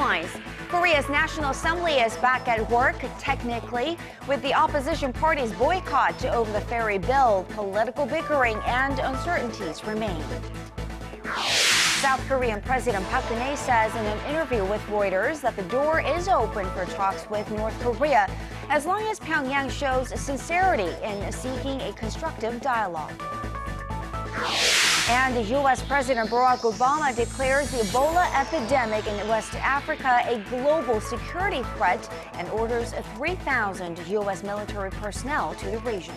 headlines. Korea's National Assembly is back at work, technically, with the opposition party's boycott over the ferry bill. Political bickering and uncertainties remain. South Korean President Park Geun-hye says in an interview with Reuters that the door is open for talks with North Korea as long as Pyongyang shows sincerity in seeking a constructive dialogue. And the U.S. President Barack Obama declares the Ebola epidemic in West Africa a global security threat and orders 3,000 U.S. military personnel to the region.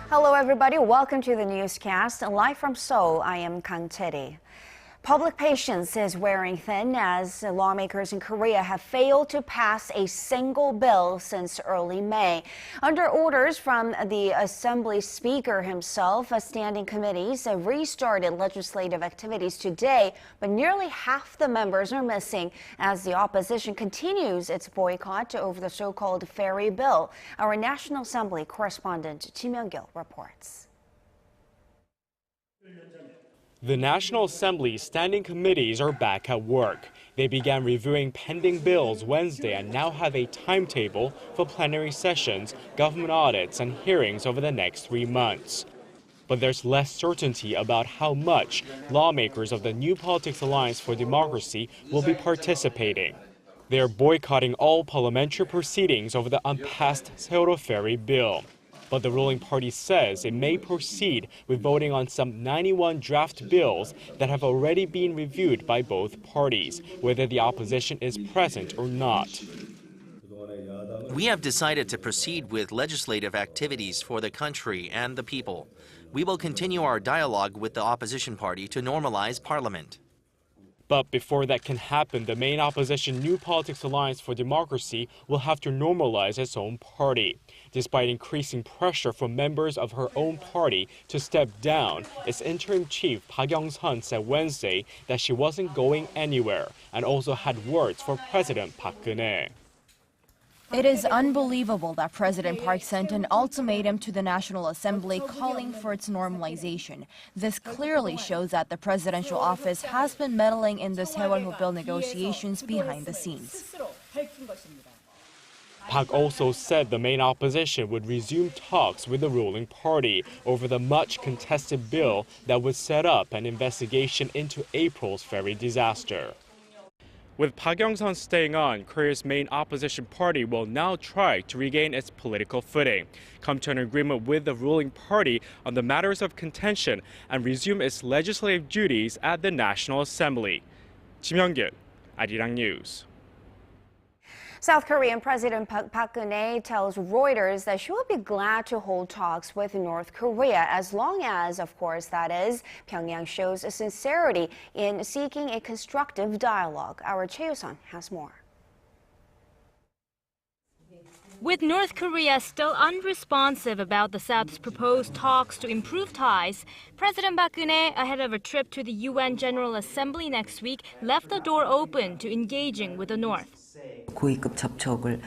Hello, everybody. Welcome to the newscast. Live from Seoul, I am Kang Chery. Public patience is wearing thin as lawmakers in Korea have failed to pass a single bill since early May. Under orders from the Assembly Speaker himself, standing committees restarted legislative activities today, but nearly half the members are missing as the opposition continues its boycott over the so-called ferry bill. Our National Assembly correspondent Ji Myung-kil reports. The National Assembly's standing committees are back at work. They began reviewing pending bills Wednesday and now have a timetable for plenary sessions, government audits, and hearings over the next 3 months. But there's less certainty about how much lawmakers of the New Politics Alliance for Democracy will be participating. They are boycotting all parliamentary proceedings over the unpassed Seoul ferry bill. But the ruling party says it may proceed with voting on some 91 draft bills that have already been reviewed by both parties, whether the opposition is present or not. We have decided to proceed with legislative activities for the country and the people. We will continue our dialogue with the opposition party to normalize parliament. But before that can happen, the main opposition New Politics Alliance for Democracy will have to normalize its own party. Despite increasing pressure from members of her own party to step down, its interim chief Park Young-sun said Wednesday that she wasn't going anywhere and also had words for President Park Geun-hye. It is unbelievable that President Park sent an ultimatum to the National Assembly calling for its normalization. This clearly shows that the presidential office has been meddling in the Seoul bill negotiations behind the scenes. Park also said the main opposition would resume talks with the ruling party over the much contested bill that would set up an investigation into April's ferry disaster. With Park Young-sun staying on, Korea's main opposition party will now try to regain its political footing, come to an agreement with the ruling party on the matters of contention, and resume its legislative duties at the National Assembly. Ji Myung-kil, ARIRANG News. South Korean President Park Geun-hye tells Reuters that she will be glad to hold talks with North Korea as long as, of course, that is, Pyongyang shows sincerity in seeking a constructive dialogue. Our Choi Yoo-sun has more. With North Korea still unresponsive about the South's proposed talks to improve ties, President Park Geun-hye, ahead of a trip to the UN General Assembly next week, left the door open to engaging with the North. 고위급 접촉을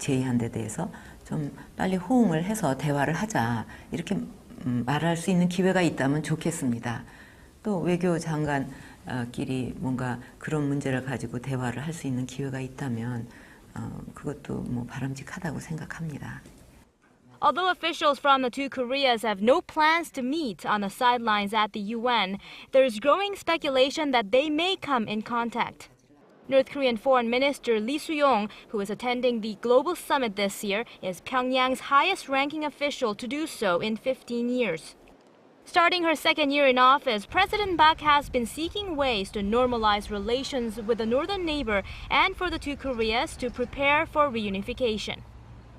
제의한 데 대해서 좀 빨리 호응을 해서 대화를 하자 이렇게 말할 수 있는 기회가 있다면 좋겠습니다. 또 외교 장관끼리 뭔가 그런 문제를 가지고 대화를 할 수 있는 기회가 있다면 그것도 바람직하다고 생각합니다. Although officials from the two Koreas have no plans to meet on the sidelines at the UN, there is growing speculation that they may come in contact. North Korean Foreign Minister Lee Soo-yong, who is attending the global summit this year, is Pyongyang's highest-ranking official to do so in 15 years. Starting her second year in office, President Park has been seeking ways to normalize relations with the northern neighbor and for the two Koreas to prepare for reunification.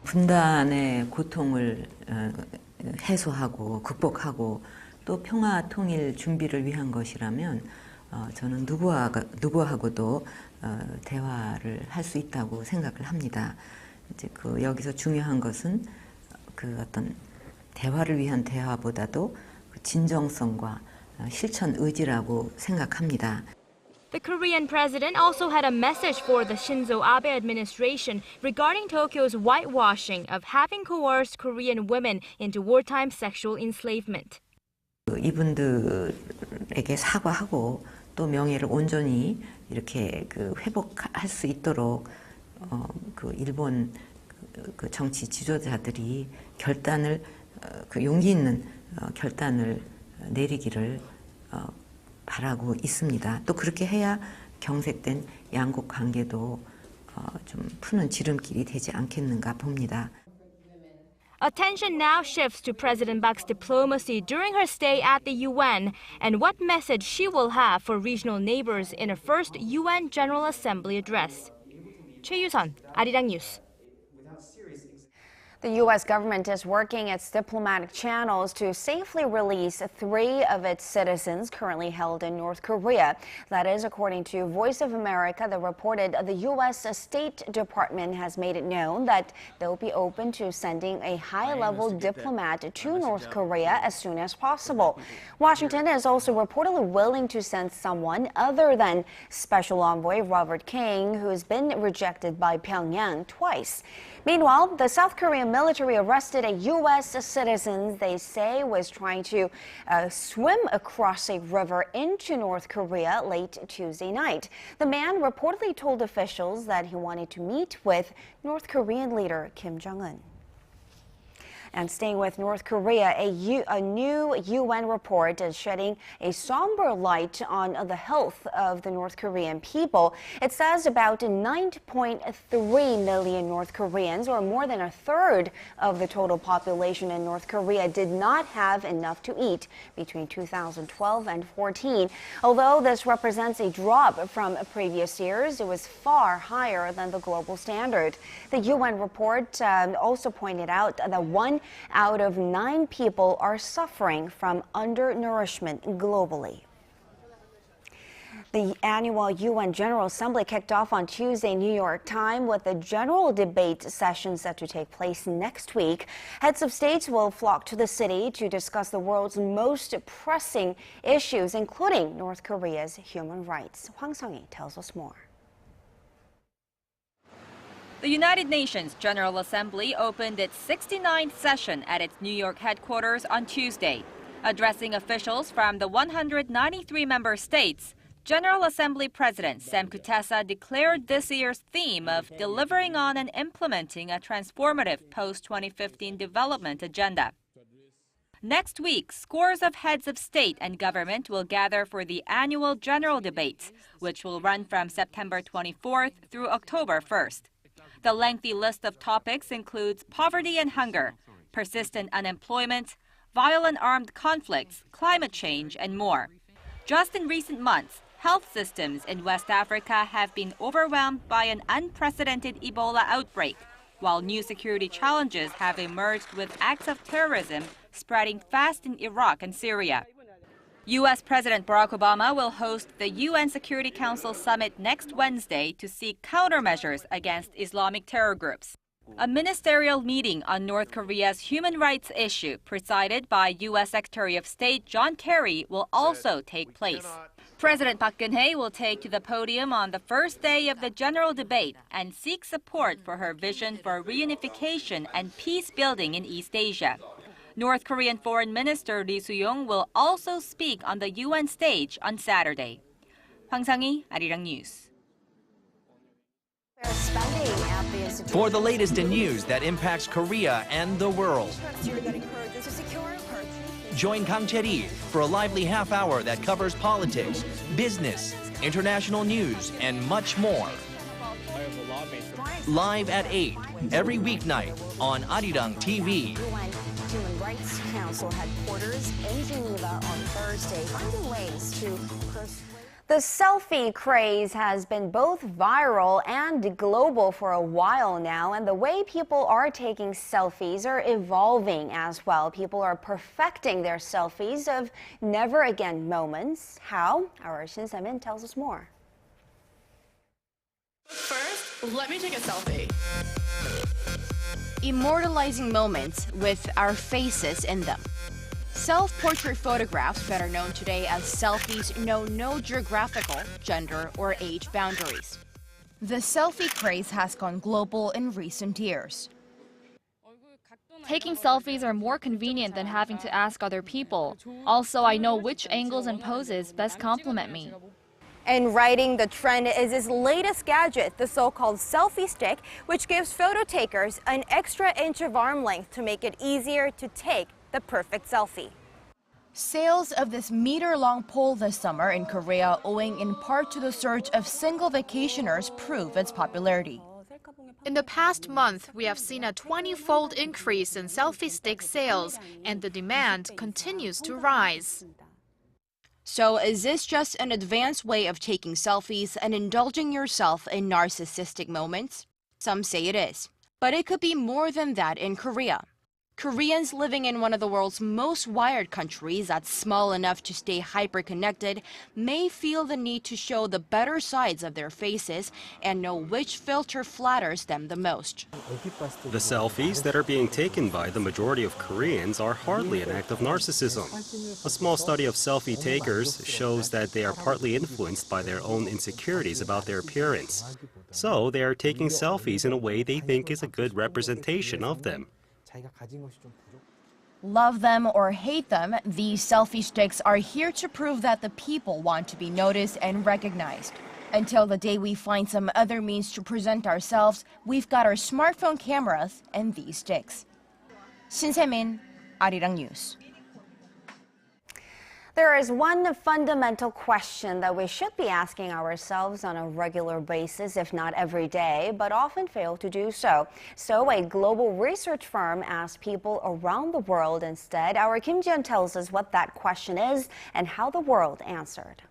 분단의 고통을 해소하고 극복하고 또 평화 통일 준비를 위한 것이라면 저는 누구하고도 대화를 할 수 있다고 생각을 합니다. 이제 여기서 중요한 것은 어떤 대화를 위한 대화보다도 진정성과 실천 의지라고 생각합니다. The Korean president also had a message for the Shinzo Abe administration regarding Tokyo's whitewashing of having coerced Korean women into wartime sexual enslavement. 이분들에게 사과하고 또 명예를 온전히 이렇게 회복할 수 있도록 일본 정치 지도자들이 결단을 용기 있는 결단을 내리기를 바라고 있습니다. 또 그렇게 해야 경색된 양국 관계도 좀 푸는 지름길이 되지 않겠는가 봅니다. Attention now shifts to President Park's diplomacy during her stay at the UN and what message she will have for regional neighbors in her first UN General Assembly address. 최유선, 아리랑 뉴스. The U.S. government is working its diplomatic channels to safely release 3 of its citizens currently held in North Korea. That is, according to Voice of America, that reported the U.S. State Department has made it known that they'll be open to sending a high-level diplomat to North Korea as soon as possible. Washington is also reportedly willing to send someone other than Special Envoy Robert Kang, who's been rejected by Pyongyang twice. Meanwhile, the South Korean military arrested a U.S. citizen they say was trying to swim across a river into North Korea late Tuesday night. The man reportedly told officials that he wanted to meet with North Korean leader Kim Jong-un. And staying with North Korea, a new UN report is shedding a somber light on the health of the North Korean people. It says about 9.3 million North Koreans, or more than a third of the total population in North Korea, did not have enough to eat between 2012 and 14. Although this represents a drop from previous years, it was far higher than the global standard. The UN report also pointed out that 1 out of 9 people are suffering from undernourishment globally. The annual UN General Assembly kicked off on Tuesday in New York time with a general debate session set to take place next week. Heads of states will flock to the city to discuss the world's most pressing issues, including North Korea's human rights. Hwang Sung-hee tells us more. The United Nations General Assembly opened its 69th session at its New York headquarters on Tuesday. Addressing officials from the 193 member states, General Assembly President Sam Kutesa declared this year's theme of delivering on and implementing a transformative post-2015 development agenda. Next week, scores of heads of state and government will gather for the annual general debates, which will run from September 24th through October 1st. The lengthy list of topics includes poverty and hunger, persistent unemployment, violent armed conflicts, climate change, and more. Just in recent months, health systems in West Africa have been overwhelmed by an unprecedented Ebola outbreak, while new security challenges have emerged with acts of terrorism spreading fast in Iraq and Syria. U.S. President Barack Obama will host the UN Security Council summit next Wednesday to seek countermeasures against Islamic terror groups. A ministerial meeting on North Korea's human rights issue, presided by U.S. Secretary of State John Kerry, will also take place. President Park Geun-hye will take to the podium on the first day of the general debate and seek support for her vision for reunification and peace building in East Asia. North Korean Foreign Minister Lee Soo-yong will also speak on the UN stage on Saturday. Hwang Sung-hee, ARIRANG News. For the latest in news that impacts Korea and the world, join Kang Chery for a lively half hour that covers politics, business, international news, and much more. Live at 8 every weeknight on ARIRANG TV. Human Rights Council headquarters in Geneva on Thursday, finding ways to persuade. The selfie craze has been both viral and global for a while now, and the way people are taking selfies are evolving as well. People are perfecting their selfies of never-again moments. How? Our Shin Se-min tells us more. First, let me take a selfie. Immortalizing moments with our faces in them. Self-portrait photographs, better known today as selfies, know no geographical, gender, or age boundaries. The selfie craze has gone global in recent years. Taking selfies are more convenient than having to ask other people. Also, I know which angles and poses best compliment me. And riding the trend is his latest gadget, the so-called selfie stick, which gives photo takers an extra inch of arm length to make it easier to take the perfect selfie. Sales of this meter-long pole this summer in Korea, owing in part to the surge of single vacationers, prove its popularity. In the past month, we have seen a 20-fold increase in selfie stick sales, and the demand continues to rise. So is this just an advanced way of taking selfies and indulging yourself in narcissistic moments? Some say it is. But it could be more than that in Korea. Koreans living in one of the world's most wired countries that's small enough to stay hyper-connected may feel the need to show the better sides of their faces and know which filter flatters them the most. The selfies that are being taken by the majority of Koreans are hardly an act of narcissism. A small study of selfie takers shows that they are partly influenced by their own insecurities about their appearance. So they are taking selfies in a way they think is a good representation of them. Love them or hate them, these selfie sticks are here to prove that the people want to be noticed and recognized. Until the day we find some other means to present ourselves, we've got our smartphone cameras and these sticks. Shin Se-min, ARIRANG News. There is one fundamental question that we should be asking ourselves on a regular basis, if not every day, but often fail to do so. So a global research firm asked people around the world instead. Our Kimchi tells us what that question is and how the world answered.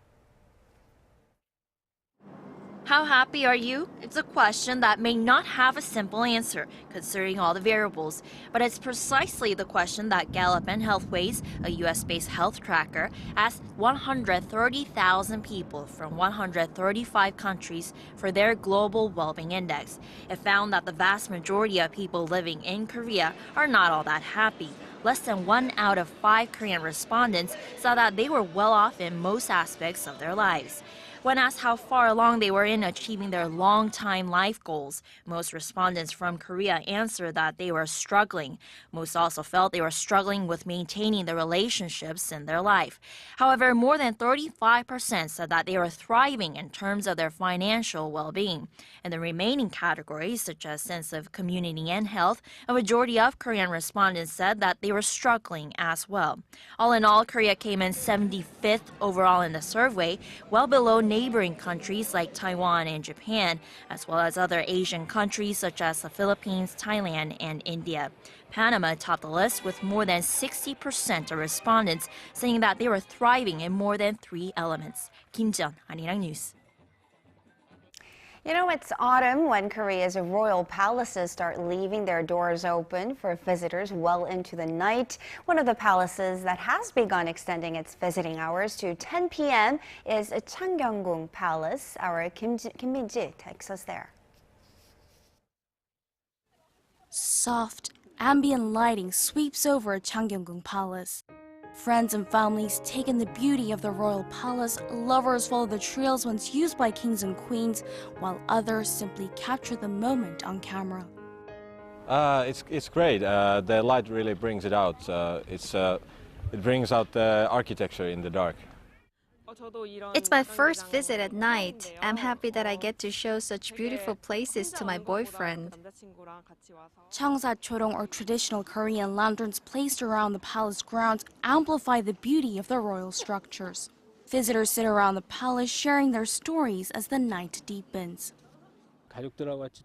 How happy are you? It's a question that may not have a simple answer, considering all the variables. But it's precisely the question that Gallup and Healthways, a US-based health tracker, asked 130,000 people from 135 countries for their global well-being index. It found that the vast majority of people living in Korea are not all that happy. Less than 1 out of 5 Korean respondents saw that they were well off in most aspects of their lives. When asked how far along they were in achieving their long-time life goals, most respondents from Korea answered that they were struggling. Most also felt they were struggling with maintaining the relationships in their life. However, more than 35% said that they were thriving in terms of their financial well-being. In the remaining categories, such as sense of community and health, a majority of Korean respondents said that they were struggling as well. All in all, Korea came in 75th overall in the survey, well below neighboring countries like Taiwan and Japan, as well as other Asian countries such as the Philippines, Thailand, and India. Panama topped the list with more than 60% of respondents saying that they were thriving in more than 3 elements. Kim Ji, ARIRANG News. You know, it's autumn when Korea's royal palaces start leaving their doors open for visitors well into the night. One of the palaces that has begun extending its visiting hours to 10 p.m. is Changgyeong Palace. Our Kim Min-ji takes us there. Soft, ambient lighting sweeps over Changgyeong Palace. Friends and families take in the beauty of the royal palace, lovers follow the trails once used by kings and queens, while others simply capture the moment on camera. It's great. The light really brings it out. It brings out the architecture in the dark. It's my first visit at night. I'm happy that I get to show such beautiful places to my boyfriend. Cheongsa-chorong, or traditional Korean lanterns placed around the palace grounds, amplify the beauty of the royal structures. Visitors sit around the palace sharing their stories as the night deepens.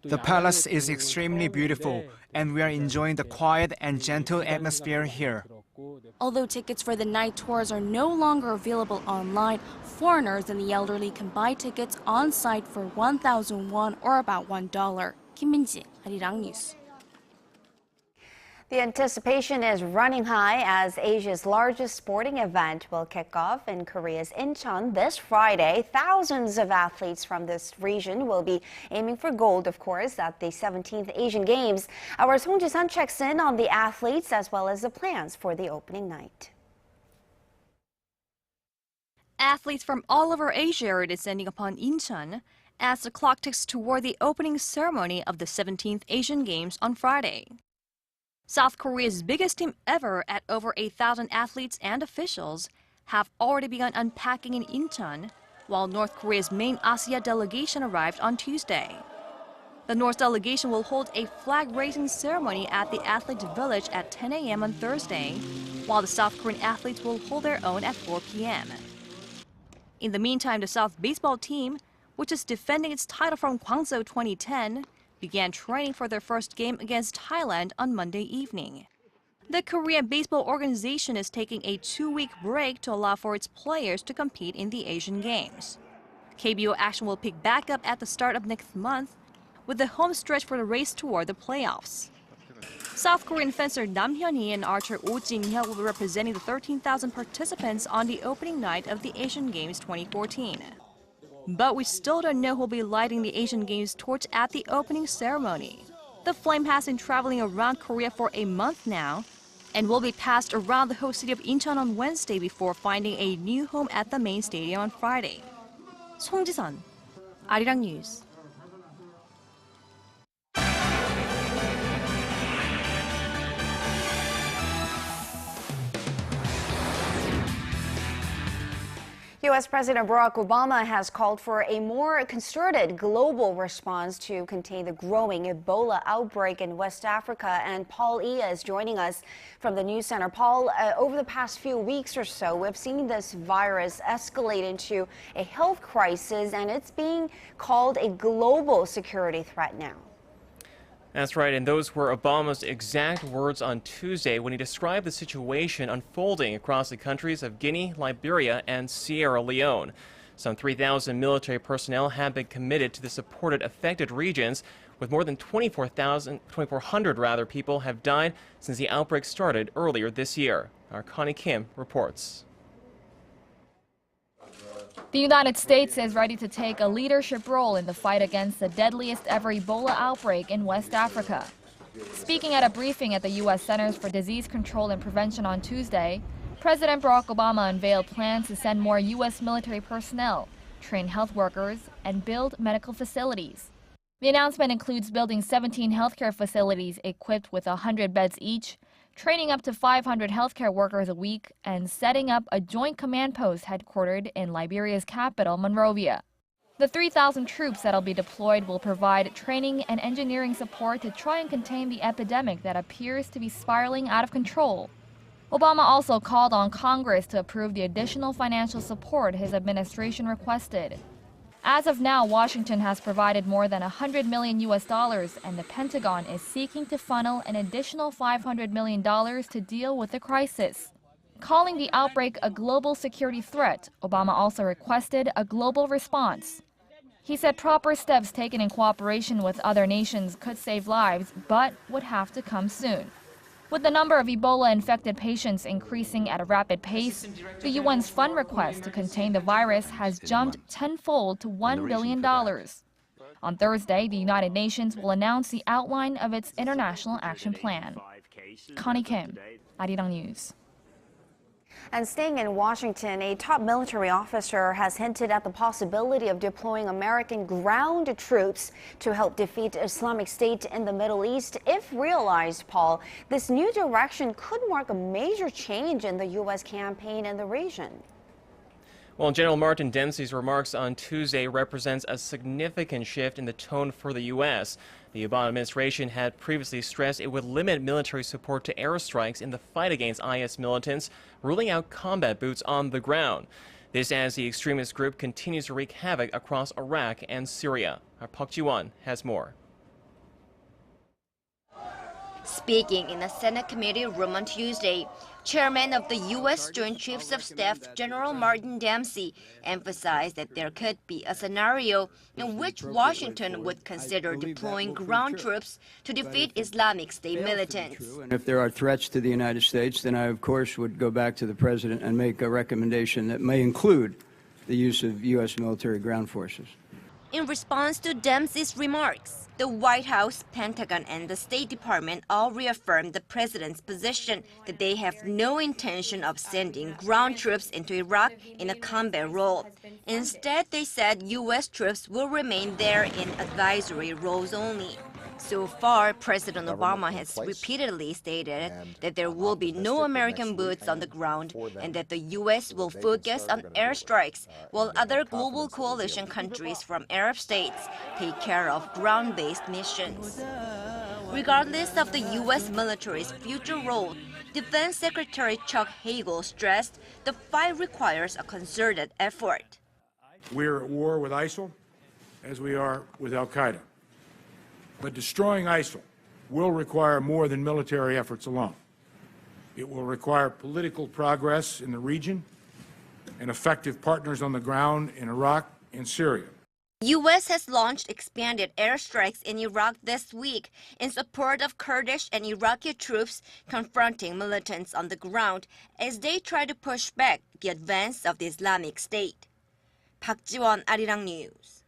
The palace is extremely beautiful, and we are enjoying the quiet and gentle atmosphere here. Although tickets for the night tours are no longer available online, foreigners and the elderly can buy tickets on site for 1,000 won or about $1. Kim Min-ji, ARIRANG News. The anticipation is running high as Asia's largest sporting event will kick off in Korea's Incheon this Friday. Thousands of athletes from this region will be aiming for gold, of course, at the 17th Asian Games. Our Song Ji-san checks in on the athletes as well as the plans for the opening night. Athletes from all over Asia are descending upon Incheon as the clock ticks toward the opening ceremony of the 17th Asian Games on Friday. South Korea's biggest team ever, at over 8,000 athletes and officials, have already begun unpacking in Incheon, while North Korea's main ASEAN delegation arrived on Tuesday. The North delegation will hold a flag-raising ceremony at the Athletes Village at 10 a.m. on Thursday, while the South Korean athletes will hold their own at 4 p.m. In the meantime, the South baseball team, which is defending its title from Gwangju 2010, began training for their first game against Thailand on Monday evening. The Korean Baseball Organization is taking a 2-week break to allow for its players to compete in the Asian Games. KBO action will pick back up at the start of next month, with the home stretch for the race toward the playoffs. South Korean fencer Nam Hyun-hee and archer Oh Jin-hyuk will be representing the 13,000 participants on the opening night of the Asian Games 2014. But we still don't know who will be lighting the Asian Games torch at the opening ceremony. The flame has been traveling around Korea for a month now and will be passed around the host city of Incheon on Wednesday before finding a new home at the main stadium on Friday. 송지선, 아리랑 뉴스. U.S. President Barack Obama has called for a more concerted global response to contain the growing Ebola outbreak in West Africa. And Paul Iya is joining us from the News Center. Paul, over the past few weeks or so, we've seen this virus escalate into a health crisis, and it's being called a global security threat now. That's right, and those were Obama's exact words on Tuesday when he described the situation unfolding across the countries of Guinea, Liberia, and Sierra Leone. Some 3,000 military personnel have been committed to the supported affected regions, with more than 2,400 people have died since the outbreak started earlier this year. Our Connie Kim reports. The United States is ready to take a leadership role in the fight against the deadliest ever Ebola outbreak in West Africa. Speaking at a briefing at the U.S. Centers for Disease Control and Prevention on Tuesday, President Barack Obama unveiled plans to send more U.S. military personnel, train health workers, and build medical facilities. The announcement includes building 17 healthcare facilities equipped with 100 beds each, training up to 500 healthcare workers a week, and setting up a joint command post headquartered in Liberia's capital, Monrovia. The 3,000 troops that'll be deployed will provide training and engineering support to try and contain the epidemic that appears to be spiraling out of control. Obama also called on Congress to approve the additional financial support his administration requested. As of now, Washington has provided more than $100 million, and the Pentagon is seeking to funnel an additional $500 million to deal with the crisis. Calling the outbreak a global security threat, Obama also requested a global response. He said proper steps taken in cooperation with other nations could save lives, but would have to come soon. With the number of Ebola-infected patients increasing at a rapid pace, the UN's fund request to contain the virus has jumped tenfold to $1 billion. On Thursday, the United Nations will announce the outline of its international action plan. Connie Kim, ARIRANG News. And staying in Washington, a top military officer has hinted at the possibility of deploying American ground troops to help defeat Islamic State in the Middle East. If realized, Paul, this new direction could mark a major change in the U.S. campaign in the region. Well, General Martin Dempsey's remarks on Tuesday represents a significant shift in the tone for the U.S. The Obama administration had previously stressed it would limit military support to airstrikes in the fight against IS militants, ruling out combat boots on the ground. This as the extremist group continues to wreak havoc across Iraq and Syria. Our Park Ji-won has more. Speaking in a Senate committee room on Tuesday, Chairman of the U.S. Joint Chiefs of Staff General Martin Dempsey emphasized that there could be a scenario in which Washington would consider deploying ground troops to defeat Islamic State militants. If there are threats to the United States, then I, of course, would go back to the President and make a recommendation that may include the use of U.S. military ground forces. In response to Dempsey's remarks, the White House, Pentagon, and the State Department all reaffirmed the president's position that they have no intention of sending ground troops into Iraq in a combat role. Instead, they said U.S. troops will remain there in advisory roles only. So far, President Obama has repeatedly stated that there will be no American boots on the ground and that the U.S. will focus on airstrikes while other global coalition countries from Arab states take care of ground-based missions. Regardless of the U.S. military's future role, Defense Secretary Chuck Hagel stressed the fight requires a concerted effort. We're at war with ISIL as we are with al-Qaeda. But destroying ISIL will require more than military efforts alone. It will require political progress in the region and effective partners on the ground in Iraq and Syria. The U.S. has launched expanded airstrikes in Iraq this week in support of Kurdish and Iraqi troops confronting militants on the ground as they try to push back the advance of the Islamic State. Park Ji-won, ARIRANG News.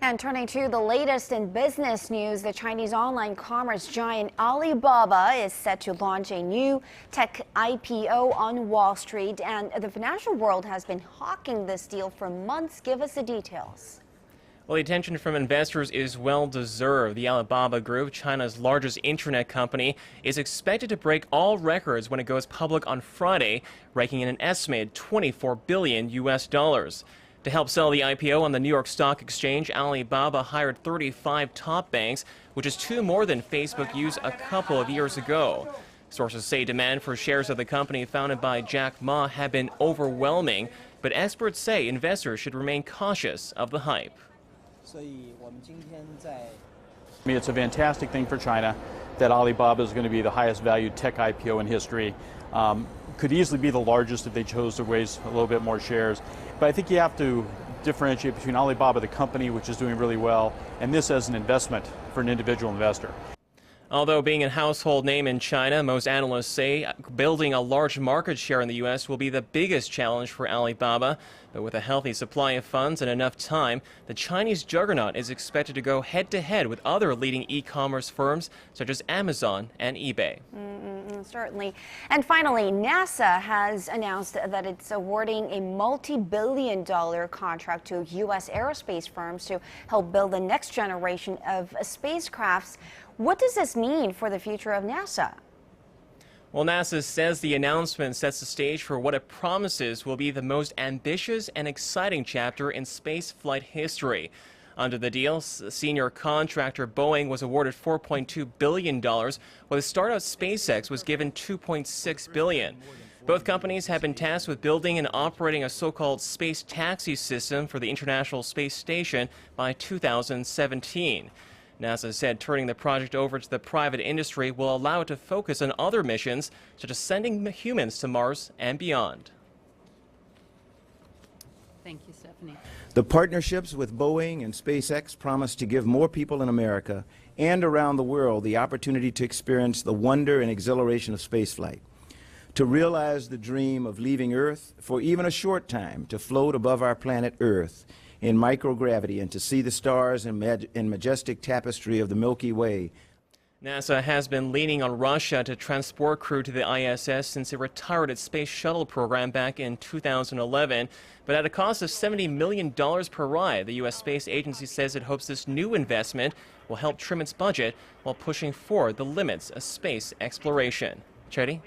And turning to the latest in business news, the Chinese online commerce giant Alibaba is set to launch a new tech IPO on Wall Street, and the financial world has been hawking this deal for months. Give us the details. Well, the attention from investors is well-deserved. The Alibaba Group, China's largest internet company, is expected to break all records when it goes public on Friday, raking in an estimated $24 billion. To help sell the IPO on the New York Stock Exchange, Alibaba hired 35 top banks, which is 2 more than Facebook used a couple of years ago. Sources say demand for shares of the company founded by Jack Ma have been overwhelming, but experts say investors should remain cautious of the hype. I mean, it's a fantastic thing for China that Alibaba is going to be the highest valued tech IPO in history. Could easily be the largest if they chose to raise a little bit more shares. But I think you have to differentiate between Alibaba, the company, which is doing really well, and this as an investment for an individual investor. Although being a household name in China, most analysts say building a large market share in the U.S. will be the biggest challenge for Alibaba. But with a healthy supply of funds and enough time, the Chinese juggernaut is expected to go head-to-head with other leading e-commerce firms such as Amazon and eBay. Certainly. And finally, NASA has announced that it's awarding a multi-billion-dollar contract to U.S. aerospace firms to help build the next generation of spacecrafts. What does this mean for the future of NASA? Well, NASA says the announcement sets the stage for what it promises will be the most ambitious and exciting chapter in spaceflight history. Under the deal, senior contractor Boeing was awarded $4.2 billion, while the startup SpaceX was given $2.6 billion. Both companies have been tasked with building and operating a so-called space taxi system for the International Space Station by 2017. NASA said turning the project over to the private industry will allow it to focus on other missions, such as sending humans to Mars and beyond. Thank you, Stephanie. The partnerships with Boeing and SpaceX promise to give more people in America and around the world the opportunity to experience the wonder and exhilaration of spaceflight, to realize the dream of leaving Earth for even a short time, to float above our planet Earth in microgravity and to see the stars in majestic tapestry of the Milky Way. NASA has been leaning on Russia to transport crew to the ISS since it retired its space shuttle program back in 2011. But at a cost of $70 million per ride, the U.S. Space Agency says it hopes this new investment will help trim its budget while pushing forward the limits of space exploration. Chery?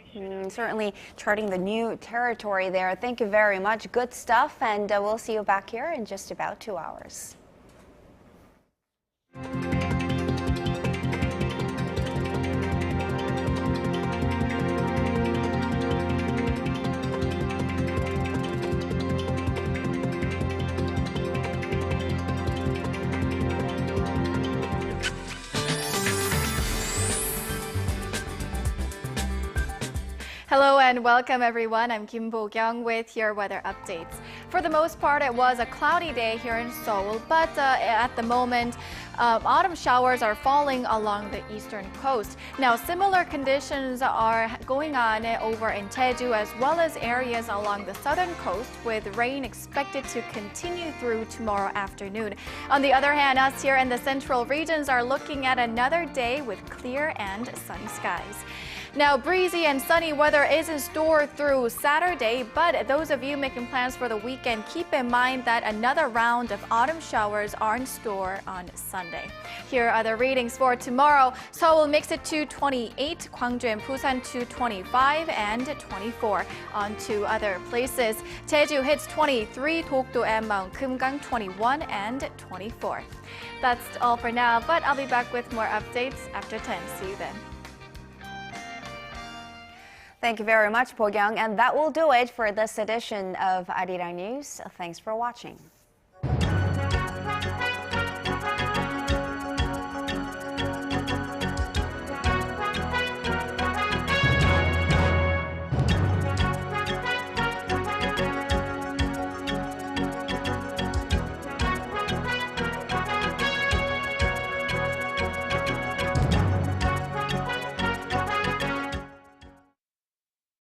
Certainly charting the new territory there. Thank you very much. Good stuff, and we'll see you back here in just about 2 hours. Hello and welcome everyone. I'm Kim Bo-kyung with your weather updates. For the most part, it was a cloudy day here in Seoul, but at the moment, autumn showers are falling along the eastern coast. Now, similar conditions are going on over in Jeju as well as areas along the southern coast, with rain expected to continue through tomorrow afternoon. On the other hand, us here in the central regions are looking at another day with clear and sunny skies. Now, breezy and sunny weather is in store through Saturday, but those of you making plans for the weekend, keep in mind that another round of autumn showers are in store on Sunday. Here are the readings for tomorrow. Seoul makes it to 28, Gwangju and Busan to 25 and 24. On to other places. Jeju hits 23, Dokdo and Mount Kumgang 21 and 24. That's all for now, but I'll be back with more updates after 10. See you then. Thank you very much, Po-kyung. And that will do it for this edition of ARIRANG News. Thanks for watching.